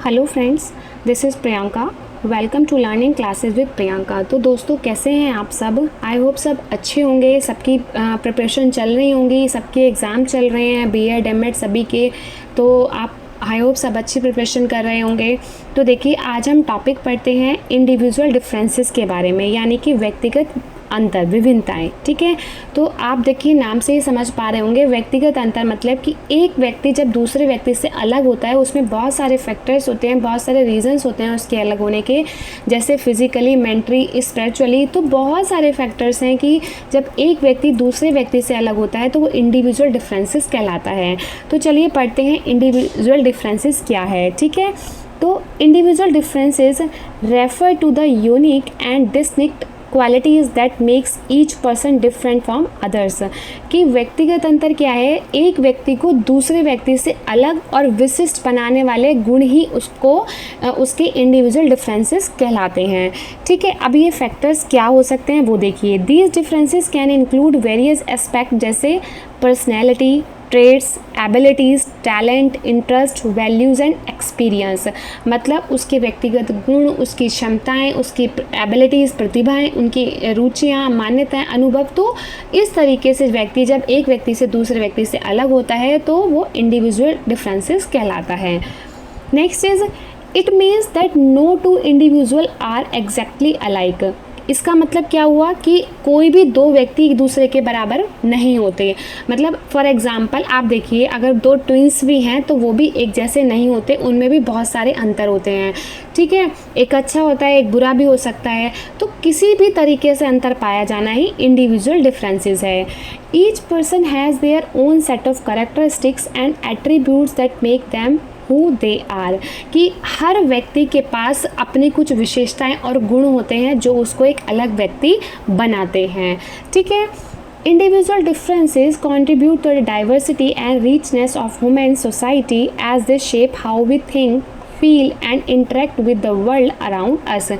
Hello friends, this is Priyanka. Welcome to learning classes with Priyanka. तो दोस्तों, कैसे हैं आप सब? आई होप सब अच्छे होंगे, सबकी प्रिपरेशन चल रही होंगी, सबके एग्ज़ाम चल रहे हैं, बीएड एमएड सभी के। तो आप आई होप सब अच्छी प्रिपरेशन कर रहे होंगे। तो देखिए, आज हम टॉपिक पढ़ते हैं इंडिविजुअल डिफरेंसेस के बारे में, यानी कि व्यक्तिगत अंतर, विभिन्नताएं। ठीक है, तो आप देखिए नाम से ही समझ पा रहे होंगे, व्यक्तिगत अंतर मतलब कि एक व्यक्ति जब दूसरे व्यक्ति से अलग होता है, उसमें बहुत सारे फैक्टर्स होते हैं, बहुत सारे रीजंस होते हैं उसके अलग होने के, जैसे फिजिकली, मेंटली, स्पिरिचुअली। तो बहुत सारे फैक्टर्स हैं कि जब एक व्यक्ति दूसरे व्यक्ति से अलग होता है तो वो इंडिविजुअल डिफरेंसेस कहलाता है। तो चलिए पढ़ते हैं इंडिविजुअल डिफरेंसेस क्या है। ठीक है, तो individual differences refer to the unique and distinct qualities that makes each person different from others. कि व्यक्तिगत अंतर क्या है? एक व्यक्ति को दूसरे व्यक्ति से अलग और विशिष्ट बनाने वाले गुण ही उसको उसके इंडिविजुअल डिफरेंसेस कहलाते हैं। ठीक है, अब ये फैक्टर्स क्या हो सकते हैं वो देखिए। These differences can include various aspect जैसे personality, traits, abilities, talent, interest, values and experience. मतलब उसके व्यक्तिगत गुण, उसकी क्षमताएं, उसकी एबिलिटीज़, प्रतिभाएं, उनकी रुचियां, मान्यताएं, अनुभव। तो इस तरीके से व्यक्ति जब एक व्यक्ति से दूसरे व्यक्ति से अलग होता है तो वो इंडिविजुअल डिफरेंसेस कहलाता है। Next is it means that no two individual are exactly alike. इसका मतलब क्या हुआ कि कोई भी दो व्यक्ति एक दूसरे के बराबर नहीं होते। मतलब फॉर एग्जांपल आप देखिए, अगर दो ट्विंस भी हैं तो वो भी एक जैसे नहीं होते, उनमें भी बहुत सारे अंतर होते हैं। ठीक है, एक अच्छा होता है, एक बुरा भी हो सकता है। तो किसी भी तरीके से अंतर पाया जाना ही इंडिविजुअल डिफरेंसेस है। Each person has their own set of characteristics and attributes that make them who they are. कि हर व्यक्ति के पास अपनी कुछ विशेषताएं और गुण होते हैं जो उसको एक अलग व्यक्ति बनाते हैं। ठीक है, individual differences contribute to the diversity and richness of human society as they shape how we think, feel and interact with the world around us.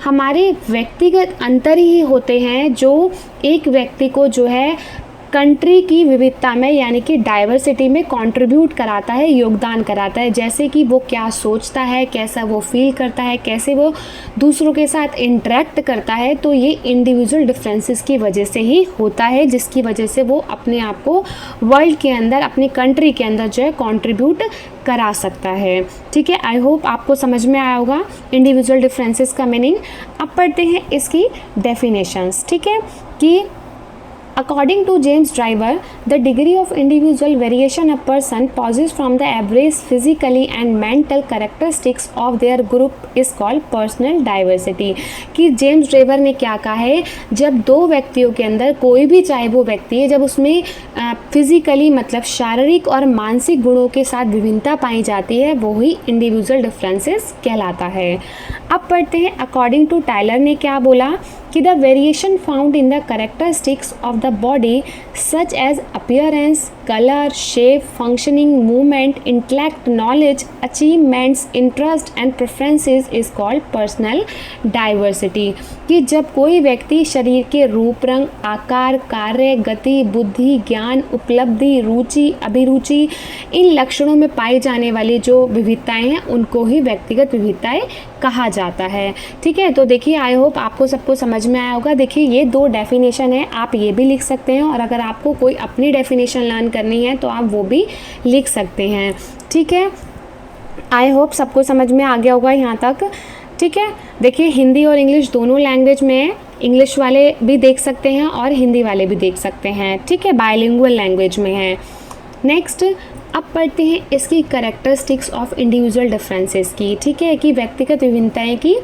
हमारे व्यक्तिगत अंतर ही होते हैं जो एक व्यक्ति को जो है कंट्री की विविधता में, यानी कि डाइवर्सिटी में कंट्रीब्यूट कराता है, योगदान कराता है। जैसे कि वो क्या सोचता है, कैसा वो फील करता है, कैसे वो दूसरों के साथ इंटरेक्ट करता है। तो ये इंडिविजुअल डिफरेंसेस की वजह से ही होता है, जिसकी वजह से वो अपने आप को वर्ल्ड के अंदर, अपनी कंट्री के अंदर जो है कंट्रीब्यूट करा सकता है। ठीक है, आई होप आपको समझ में आया होगा इंडिविजुअल डिफरेंसेस का मीनिंग। अब पढ़ते हैं इसकी डेफिनेशंस। ठीक है, कि according to James Driver, the degree of individual variation a person possesses from the average physically and mental characteristics of their group is called personal diversity। कि जेम्स ड्राइवर ने क्या कहा है, जब दो व्यक्तियों के अंदर कोई भी, चाहे वो व्यक्ति है, जब उसमें फिजिकली मतलब शारीरिक और मानसिक गुणों के साथ विभिन्नता पाई जाती है, वो ही इंडिविजुअल डिफरेंसेस कहलाता है। अब पढ़ते हैं अकॉर्डिंग टू टाइलर ने क्या बोला कि the variation found in the characteristics of the body such as appearance, colour, shape, functioning, movement, intellect, knowledge, achievements, interest and preferences is called personal diversity. कि जब कोई व्यक्ति शरीर के रूप, रंग, आकार, कार्य, गति, बुद्धि, ज्ञान, उपलब्धि, रुचि, अभिरुचि, इन लक्षणों में पाई जाने वाली जो विविधताएं हैं उनको ही व्यक्तिगत विविधताएं कहा जाता है। ठीक है, तो देखिए आई होप आपको सबको समझ में आया होगा। देखिए ये दो डेफिनेशन है, आप ये भी लिख सकते हैं, और अगर आपको कोई अपनी डेफिनेशन लर्न करनी है तो आप वो भी लिख सकते हैं। ठीक है, आई होप सबको समझ में आ गया होगा यहाँ तक। ठीक है, देखिए हिंदी और इंग्लिश दोनों लैंग्वेज में है, इंग्लिश वाले भी देख सकते हैं और हिंदी वाले भी देख सकते हैं। ठीक है, बायलिंगुअल लैंग्वेज में है। नेक्स्ट अब पढ़ते हैं इसकी कैरेक्टरिस्टिक्स ऑफ इंडिविजुअल डिफरेंसेस की। ठीक है, कि व्यक्तिगत विभिन्नताएं की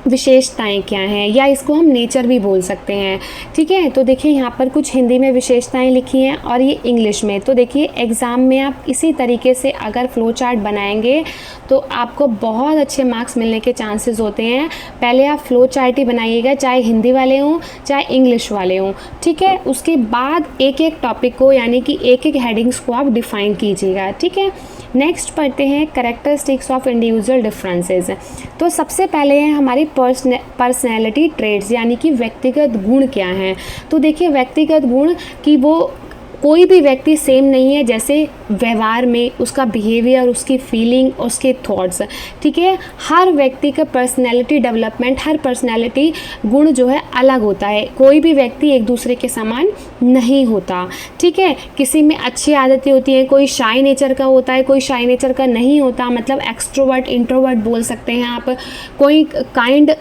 विशेषताएं क्या हैं, या इसको हम नेचर भी बोल सकते हैं। ठीक है, तो देखिए यहाँ पर कुछ हिंदी में विशेषताएं लिखी हैं और ये इंग्लिश में। तो देखिए एग्ज़ाम में आप इसी तरीके से अगर फ्लो चार्ट बनाएंगे तो आपको बहुत अच्छे मार्क्स मिलने के चांसेस होते हैं। पहले आप फ्लो चार्ट ही बनाइएगा, चाहे हिंदी वाले हों चाहे इंग्लिश वाले हों। ठीक है, उसके बाद एक एक टॉपिक को, यानी कि एक एक हेडिंग्स को आप डिफाइन कीजिएगा। ठीक है, नेक्स्ट पढ़ते हैं कैरेक्टरिस्टिक्स ऑफ इंडिविजुअल डिफरेंसेस। तो सबसे पहले है हमारी पर्सनैलिटी ट्रेड्स, यानी कि व्यक्तिगत गुण क्या हैं। तो देखिए व्यक्तिगत गुण कि वो कोई भी व्यक्ति सेम नहीं है, जैसे व्यवहार में उसका बिहेवियर, उसकी फीलिंग, उसके थॉट्स, ठीक है। हर व्यक्ति का पर्सनैलिटी डेवलपमेंट, हर पर्सनैलिटी गुण जो है अलग होता है। कोई भी व्यक्ति एक दूसरे के समान नहीं होता, ठीक है। किसी में अच्छी आदतें होती हैं, कोई शाई नेचर का होता है, कोई शाई नेचर का नहीं होता, मतलब एक्सट्रोवर्ट इंट्रोवर्ट बोल सकते हैं आप। कोई काइंड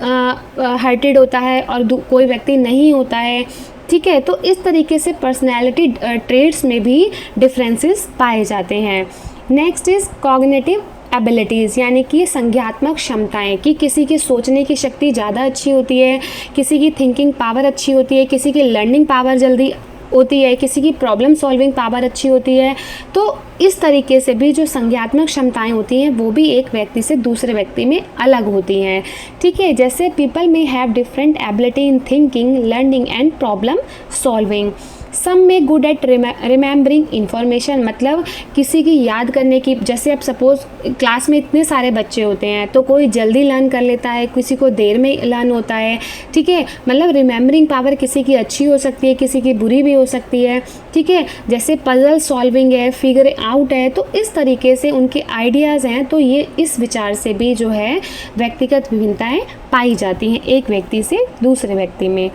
हार्टेड होता है और कोई व्यक्ति नहीं होता है, ठीक है। तो इस तरीके से पर्सनैलिटी ट्रेट्स में भी डिफरेंसेस पाए जाते हैं। नेक्स्ट इज कॉग्निटिव एबिलिटीज़, यानी कि संज्ञात्मक क्षमताएं, कि किसी की सोचने की शक्ति ज़्यादा अच्छी होती है, किसी की थिंकिंग पावर अच्छी होती है, किसी की लर्निंग पावर जल्दी होती है, किसी की प्रॉब्लम सॉल्विंग पावर अच्छी होती है। तो इस तरीके से भी जो संज्ञात्मक क्षमताएं होती हैं वो भी एक व्यक्ति से दूसरे व्यक्ति में अलग होती हैं, ठीक है। जैसे people may have different ability in thinking, learning and problem solving. Some may good eight remembering information, मतलब किसी की याद करने की, जैसे अब सपोज क्लास में इतने सारे बच्चे होते हैं तो कोई जल्दी लर्न कर लेता है, किसी को देर में लर्न होता है, ठीक है। मतलब रिमेंबरिंग पावर किसी की अच्छी हो सकती है, किसी की बुरी भी हो सकती है, ठीक है। जैसे पजल सॉल्विंग है, फिगर आउट है, तो इस तरीके से उनके आइडियाज़ हैं। तो ये इस विचार से भी जो है व्यक्तिगत विभिन्नताएँ पाई जाती हैं एक व्यक्ति से दूसरे व्यक्ति में।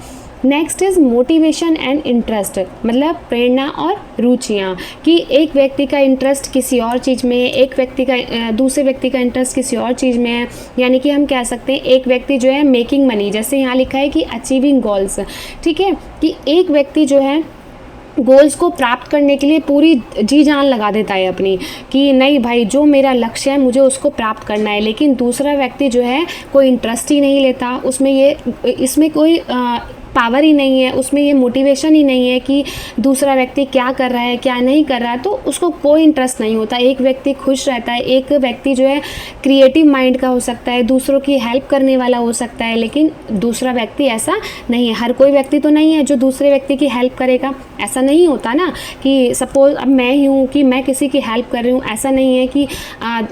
Next is motivation and interest, मतलब प्रेरणा और रुचियाँ, कि एक व्यक्ति का इंटरेस्ट किसी और चीज़ में है, एक व्यक्ति का दूसरे व्यक्ति का इंटरेस्ट किसी और चीज़ में है। यानी कि हम कह सकते हैं एक व्यक्ति जो है मेकिंग मनी, जैसे यहाँ लिखा है कि अचीविंग गोल्स, ठीक है, कि एक व्यक्ति जो है गोल्स को प्राप्त करने के लिए पूरी जी जान लगा देता है अपनी, कि नहीं भाई जो मेरा लक्ष्य है मुझे उसको प्राप्त करना है। लेकिन दूसरा व्यक्ति जो है कोई इंटरेस्ट ही नहीं लेता उसमें, इसमें कोई पावर ही नहीं है, उसमें ये मोटिवेशन ही नहीं है कि दूसरा व्यक्ति क्या कर रहा है क्या नहीं कर रहा है, तो उसको कोई इंटरेस्ट नहीं होता। एक व्यक्ति खुश रहता है, एक व्यक्ति जो है क्रिएटिव माइंड का हो सकता है, दूसरों की हेल्प करने वाला हो सकता है, लेकिन दूसरा व्यक्ति ऐसा नहीं है। हर कोई व्यक्ति तो नहीं है जो दूसरे व्यक्ति की हेल्प करेगा, ऐसा नहीं होता ना, कि सपोज अब मैं ही हूँ कि मैं किसी की हेल्प कर रही हूँ, ऐसा नहीं है कि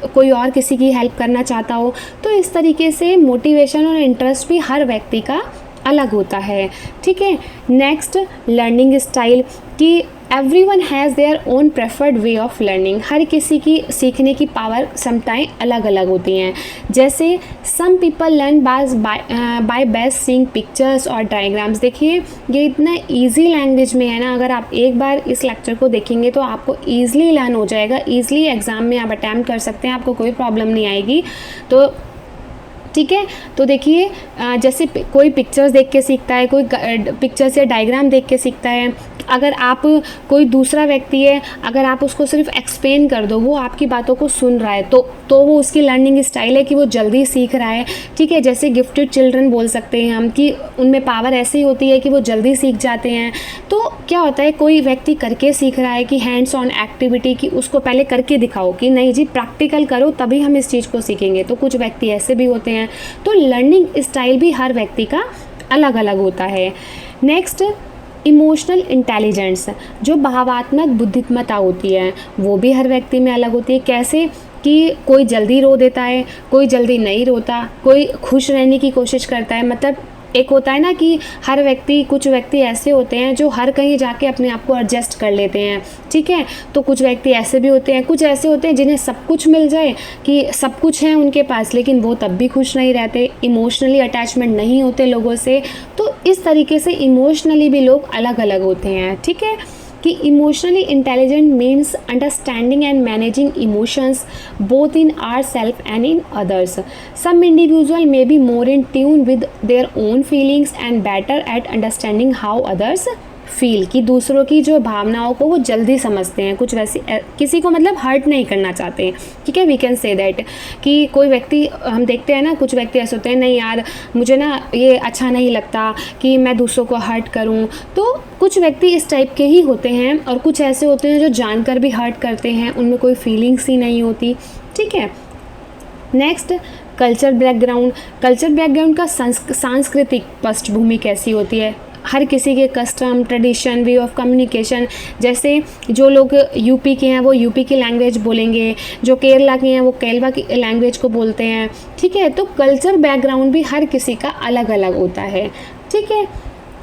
कोई और किसी की हेल्प करना चाहता हो। तो इस तरीके से मोटिवेशन और इंटरेस्ट भी हर व्यक्ति का अलग होता है, ठीक है। नेक्स्ट लर्निंग स्टाइल, कि everyone has their own preferred way of learning, हर किसी की सीखने की पावर क्षमताएँ अलग अलग होती हैं। जैसे some people learn by best seeing pictures और डायग्राम्स। देखिए ये इतना इजी लैंग्वेज में है ना, अगर आप एक बार इस लेक्चर को देखेंगे तो आपको ईजिली लर्न हो जाएगा, ईजिली एग्ज़ाम में आप अटैम्प्ट कर सकते हैं, आपको कोई प्रॉब्लम नहीं आएगी। तो ठीक है, तो देखिए जैसे कोई पिक्चर्स देख के सीखता है, कोई पिक्चर्स या डायग्राम देख के सीखता है। अगर आप कोई दूसरा व्यक्ति है, अगर आप उसको सिर्फ एक्सप्लेन कर दो, वो आपकी बातों को सुन रहा है, तो वो उसकी लर्निंग स्टाइल है कि वो जल्दी सीख रहा है, ठीक है। जैसे गिफ्टेड चिल्ड्रन बोल सकते हैं हम, कि उनमें पावर ऐसी होती है कि वो जल्दी सीख जाते हैं। तो क्या होता है, कोई व्यक्ति करके सीख रहा है, कि हैंड्स ऑन एक्टिविटी, कि उसको पहले करके दिखाओ, कि नहीं जी प्रैक्टिकल करो तभी हम इस चीज़ को सीखेंगे। तो कुछ व्यक्ति ऐसे भी होते हैं। तो लर्निंग स्टाइल भी हर व्यक्ति का अलग अलग होता है। नेक्स्ट इमोशनल इंटेलिजेंस, जो भावात्मक बुद्धिमत्ता होती है वो भी हर व्यक्ति में अलग होती है। कैसे, कि कोई जल्दी रो देता है, कोई जल्दी नहीं रोता, कोई खुश रहने की कोशिश करता है। मतलब एक होता है ना कि हर व्यक्ति, कुछ व्यक्ति ऐसे होते हैं जो हर कहीं जाके अपने आप को एडजस्ट कर लेते हैं, ठीक है। तो कुछ व्यक्ति ऐसे भी होते हैं, कुछ ऐसे होते हैं जिन्हें सब कुछ मिल जाए, कि सब कुछ है उनके पास, लेकिन वो तब भी खुश नहीं रहते, इमोशनली अटैचमेंट नहीं होते लोगों से। तो इस तरीके से इमोशनली भी लोग अलग अलग होते हैं, ठीक है। कि emotionally intelligent means understanding and managing emotions both in our self and in others. Some individual may be more in tune with their own feelings and better at understanding how others feel, कि दूसरों की जो भावनाओं को वो जल्दी समझते हैं। कुछ वैसे किसी को मतलब हर्ट नहीं करना चाहते हैं, ठीक है, वी कैन से दैट। कि कोई व्यक्ति हम देखते हैं ना, कुछ व्यक्ति ऐसे होते हैं, नहीं यार मुझे ना ये अच्छा नहीं लगता कि मैं दूसरों को हर्ट करूं। तो कुछ व्यक्ति इस टाइप के ही होते हैं, और कुछ ऐसे होते हैं जो जानकर भी हर्ट करते हैं, उनमें कोई फीलिंग्स ही नहीं होती, ठीक है। Next culture background, culture background का सांस्कृतिक पृष्ठभूमि कैसी होती है। हर किसी के custom, tradition, way of communication, जैसे जो लोग यूपी के हैं वो यूपी की लैंग्वेज बोलेंगे, जो केरला के हैं वो केरला की लैंग्वेज को बोलते हैं, ठीक है। तो कल्चर बैकग्राउंड भी हर किसी का अलग अलग होता है, ठीक है।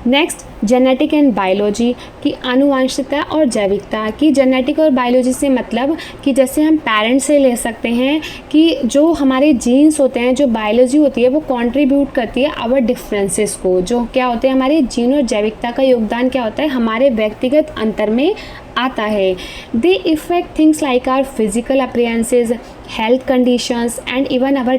नेक्स्ट जेनेटिक एंड बायोलॉजी की आनुवंशिकता और जैविकता की। जेनेटिक और बायोलॉजी से मतलब कि जैसे हम पेरेंट्स से ले सकते हैं कि जो हमारे जीन्स होते हैं, जो बायोलॉजी होती है वो कंट्रीब्यूट करती है आवर डिफरेंसेस को। जो क्या होते हैं हमारे जीन और जैविकता का योगदान क्या होता है हमारे व्यक्तिगत अंतर में आता है। They affect things like our physical appearances, health conditions and even our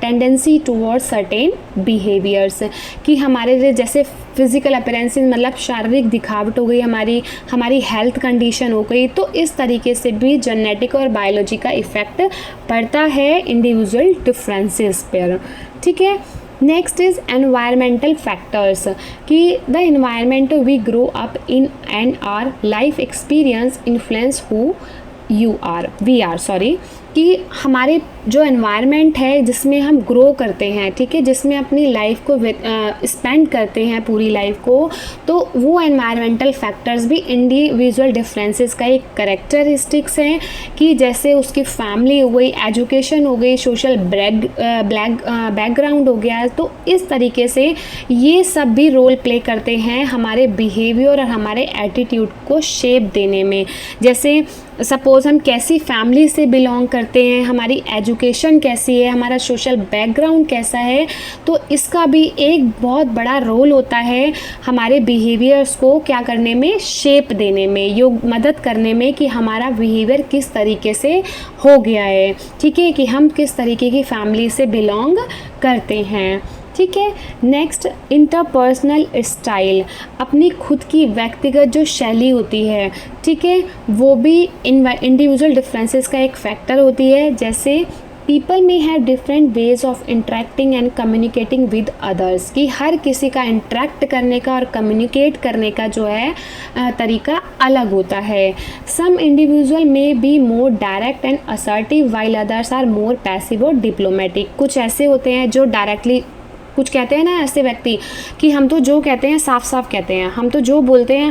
tendency towards certain behaviours. कि हमारे लिए जैसे फिजिकल अपीयरेंसेस मतलब शारीरिक दिखावट हो गई, हमारी हेल्थ कंडीशन हो गई, तो इस तरीके से भी जेनेटिक और बायोलॉजी का इफेक्ट पड़ता है इंडिविजुअल डिफरेंसेस पर। ठीक है। नेक्स्ट इज एनवायरमेंटल फैक्टर्स कि the environment we grow up in and our life experience influence who we are कि हमारे जो एनवायरनमेंट है जिसमें हम ग्रो करते हैं, ठीक है, जिसमें अपनी लाइफ को स्पेंड करते हैं पूरी लाइफ को, तो वो एनवायरमेंटल फैक्टर्स भी इंडिविजुअल डिफरेंसेस का एक कैरेक्टरिस्टिक्स हैं। कि जैसे उसकी फैमिली हो गई, एजुकेशन हो गई, सोशल बैकग्राउंड हो गया, तो इस तरीके से ये सब भी रोल प्ले करते हैं हमारे बिहेवियर और हमारे एटीट्यूड को शेप देने में। जैसे सपोज़ हम कैसी फैमिली से बिलोंग करते हैं, हमारी एजुकेशन कैसी है, हमारा सोशल बैकग्राउंड कैसा है, तो इसका भी एक बहुत बड़ा रोल होता है हमारे बिहेवियर्स को क्या करने में, शेप देने में, मदद करने में कि हमारा बिहेवियर किस तरीके से हो गया है। ठीक है, कि हम किस तरीके की फैमिली से बिलोंग करते हैं। ठीक है। नेक्स्ट इंटरपर्सनल स्टाइल, अपनी खुद की व्यक्तिगत जो शैली होती है, ठीक है, वो भी इंडिविजुअल डिफरेंसेस का एक फैक्टर होती है। जैसे people may have different ways of interacting and communicating with others, कि हर किसी का इंटरेक्ट करने का और कम्युनिकेट करने का जो है तरीका अलग होता है। Some individual may be more direct and assertive while others are more passive और डिप्लोमेटिक। कुछ ऐसे होते हैं जो डायरेक्टली कुछ कहते हैं ना, ऐसे व्यक्ति कि हम तो जो कहते हैं साफ साफ कहते हैं, हम तो जो बोलते हैं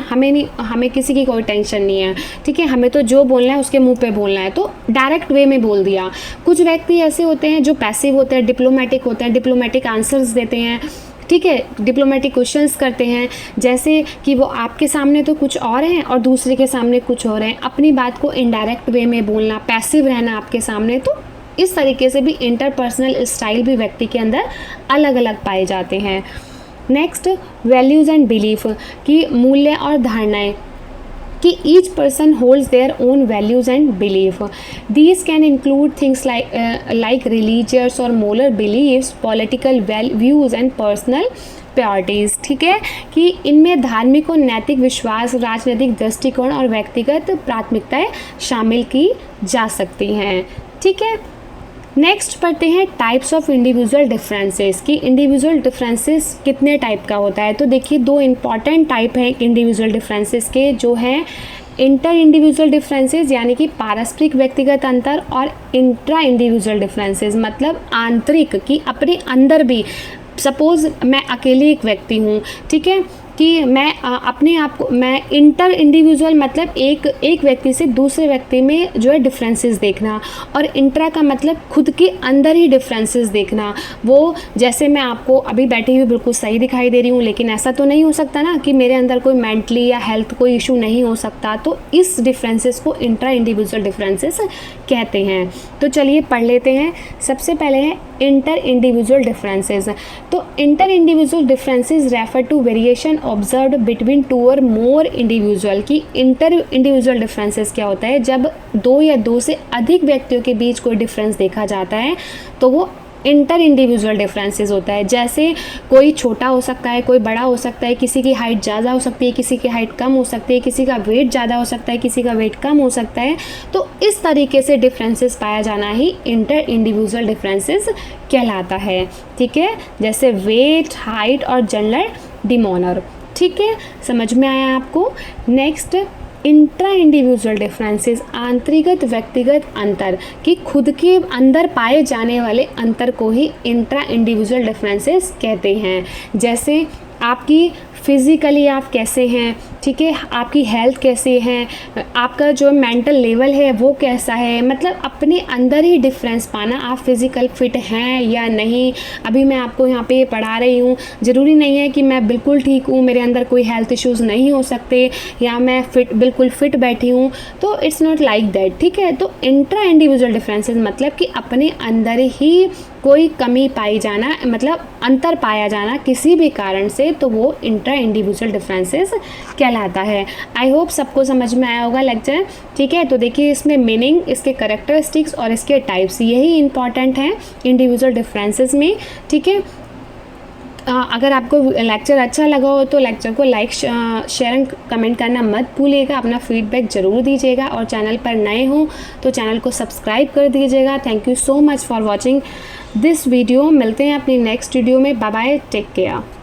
हमें किसी की कोई टेंशन नहीं है, ठीक है, हमें तो जो बोलना है उसके मुंह पे बोलना है, तो डायरेक्ट वे में बोल दिया। कुछ व्यक्ति ऐसे होते हैं जो पैसिव होते हैं, डिप्लोमेटिक होते हैं, डिप्लोमेटिक आंसर्स देते हैं, ठीक है, डिप्लोमेटिक क्वेश्चंस करते हैं, जैसे कि वो आपके सामने तो कुछ और हैं और दूसरे के सामने कुछ और हैं, अपनी बात को इनडायरेक्ट वे में बोलना, पैसिव रहना आपके सामने। तो इस तरीके से भी इंटरपर्सनल स्टाइल भी व्यक्ति के अंदर अलग अलग पाए जाते हैं। नेक्स्ट वैल्यूज़ एंड बिलीफ, की मूल्य और धारणाएं, कि each person holds their own values and belief. These can include things like religious और moral believes, political views and personal priorities. ठीक है, कि इनमें धार्मिक और नैतिक विश्वास, राजनीतिक दृष्टिकोण और व्यक्तिगत प्राथमिकताएं शामिल की जा सकती हैं। ठीक है। नेक्स्ट पढ़ते हैं टाइप्स ऑफ इंडिविजुअल डिफरेंसेस, कि इंडिविजुअल डिफरेंसेस कितने टाइप का होता है। तो देखिए दो इम्पॉर्टेंट टाइप है इंडिविजुअल डिफरेंसेस के, जो हैं इंटर इंडिविजुअल डिफरेंसेस यानी कि पारस्परिक व्यक्तिगत अंतर, और इंट्रा इंडिविजुअल डिफरेंसेस मतलब आंतरिक, कि अपने अंदर भी। सपोज़ मैं अकेली एक व्यक्ति हूँ, ठीक है, कि मैं अपने आप को, मैं इंटर इंडिविजुअल मतलब एक व्यक्ति से दूसरे व्यक्ति में जो है डिफरेंसेस देखना, और इंट्रा का मतलब खुद के अंदर ही डिफरेंसेस देखना। वो जैसे मैं आपको अभी बैठी हुई बिल्कुल सही दिखाई दे रही हूँ, लेकिन ऐसा तो नहीं हो सकता ना कि मेरे अंदर कोई मेंटली या हेल्थ कोई इशू नहीं हो सकता, तो इस डिफरेंसेस को इंट्रा इंडिविजुअल डिफरेंसेस कहते हैं। तो चलिए पढ़ लेते हैं। सबसे पहले है इंटर इंडिविजुअल डिफरेंसेस। तो inter individual differences refer to variation observed between two or more individual, की इंटर इंडिविजुअल डिफरेंसेस क्या होता है, जब दो या दो से अधिक व्यक्तियों के बीच कोई डिफरेंस देखा जाता है तो वो इंटर इंडिविजुअल डिफरेंसेस होता है। जैसे कोई छोटा हो सकता है, कोई बड़ा हो सकता है, किसी की हाइट ज़्यादा हो सकती है, किसी की हाइट कम हो सकती है, किसी का वेट ज़्यादा हो सकता है, किसी का वेट कम हो सकता है। तो इस तरीके से डिफरेंसेस पाया जाना ही इंटर इंडिविजुअल डिफरेंसेस कहलाता है। ठीक है, जैसे वेट, हाइट और जेंडर डिमोनर। ठीक है, समझ में आया आपको। नेक्स्ट इंट्रा इंडिविजुअल डिफरेंसेस, आंतरिक व्यक्तिगत अंतर, कि खुद के अंदर पाए जाने वाले अंतर को ही इंट्रा इंडिविजुअल डिफरेंसेस कहते हैं। जैसे आपकी फिज़िकली आप कैसे हैं, ठीक है, आपकी हेल्थ कैसी है, आपका जो मेंटल लेवल है वो कैसा है, मतलब अपने अंदर ही डिफरेंस पाना, आप फिज़िकल फिट हैं या नहीं। अभी मैं आपको यहाँ पे पढ़ा रही हूँ, ज़रूरी नहीं है कि मैं बिल्कुल ठीक हूँ, मेरे अंदर कोई हेल्थ इश्यूज़ नहीं हो सकते, या मैं बिल्कुल फिट बैठी हूँ, तो इट्स नॉट लाइक दैट। ठीक है, तो इंट्रा इंडिविजुअल डिफरेंसेस मतलब कि अपने अंदर ही कोई कमी पाई जाना, मतलब अंतर पाया जाना किसी भी कारण से, तो वो इंट्रा इंडिविजुअल डिफरेंसेस कहलाता है। आई होप सबको समझ में आया होगा लेक्चर। ठीक है, तो देखिए इसमें मीनिंग, इसके कैरेक्टरिस्टिक्स और इसके टाइप्स, यही इंपॉर्टेंट हैं इंडिविजुअल डिफरेंसेस में। ठीक है, अगर आपको लेक्चर अच्छा लगा हो तो लेक्चर को लाइक शेयर एंड कमेंट करना मत भूलिएगा, अपना फीडबैक ज़रूर दीजिएगा, और चैनल पर नए हो तो चैनल को सब्सक्राइब कर दीजिएगा। Thank you so much for watching this video. मिलते हैं अपनी नेक्स्ट वीडियो में। Bye bye, take care.